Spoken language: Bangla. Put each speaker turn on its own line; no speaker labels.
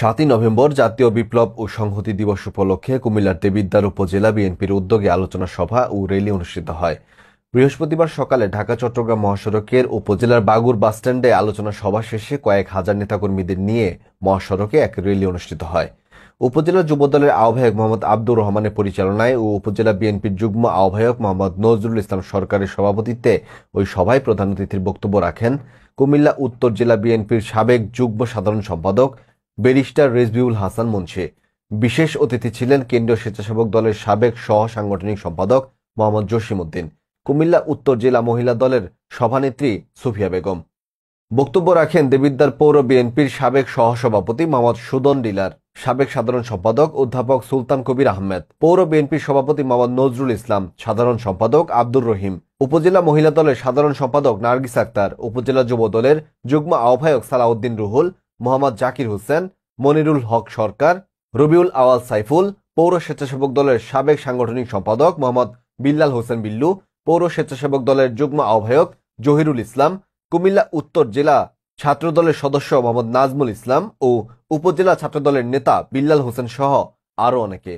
৭ই নভেম্বর জাতীয় বিপ্লব ও সংহতি দিবস উপলক্ষে কুমিল্লার দেবিদ্বার উপজেলা বিএনপির উদ্যোগে আলোচনা সভা ও র্যালি অনুষ্ঠিত হয়। বৃহস্পতিবার সকালে ঢাকা-চট্টগ্রাম মহাসড়কের উপজেলার বাগুর বাসস্ট্যান্ডে আলোচনা সভা শেষে কয়েক হাজার নেতাকর্মীদের নিয়ে মহাসড়কে এক র্যালি অনুষ্ঠিত হয়। উপজেলা যুবদলের আহ্বায়ক মোহাম্মদ আব্দুর রহমানের পরিচালনায় ও উপজেলা বিএনপির যুগ্ম আহ্বায়ক মোহাম্মদ নজরুল ইসলাম সরকারের সভাপতিত্বে ওই সভায় প্রধান অতিথির বক্তব্য রাখেন কুমিল্লা উত্তর জেলা বিএনপির সাবেক যুগ্ম সাধারণ সম্পাদক ব্যারিস্টার রেজবিউল হাসান মুন্সী। বিশেষ অতিথি ছিলেন কেন্দ্রীয় স্বেচ্ছাসেবক দলের সাবেক সহ সাংগঠনিক সম্পাদক মোহাম্মদ জসিম উদ্দিন, কুমিল্লা উত্তর জেলা মহিলা দলের সভানেত্রী সুফিয়া বেগম। বক্তব্য রাখেন দেবিদ্বার পৌর বিএনপির সাবেক সহসভাপতি মোহাম্মদ সুদন ডিলার, সাবেক সাধারণ সম্পাদক অধ্যাপক সুলতান কবির আহমেদ, পৌর বিএনপির সভাপতি মোহাম্মদ নজরুল ইসলাম, সাধারণ সম্পাদক আব্দুর রহিম, উপজেলা মহিলা দলের সাধারণ সম্পাদক নার্গিস আক্তার, উপজেলা যুব দলের যুগ্ম আহ্বায়ক সালাউদ্দিন রুহুল, মোহাম্মদ জাকির হোসেন, মনিরুল হক সরকার, রবিউল আওয়াল সাইফুল, পৌর স্বেচ্ছাসেবক দলের সাবেক সাংগঠনিক সম্পাদক মোহাম্মদ বিল্লাল হোসেন বিল্লু, পৌর স্বেচ্ছাসেবক দলের যুগ্ম আহ্বায়ক জহিরুল ইসলাম, কুমিল্লা উত্তর জেলা ছাত্রদলের সদস্য মোহাম্মদ নাজমুল ইসলাম ও উপজেলা ছাত্রদলের নেতা বিল্লাল হোসেন সহ আরও অনেকে।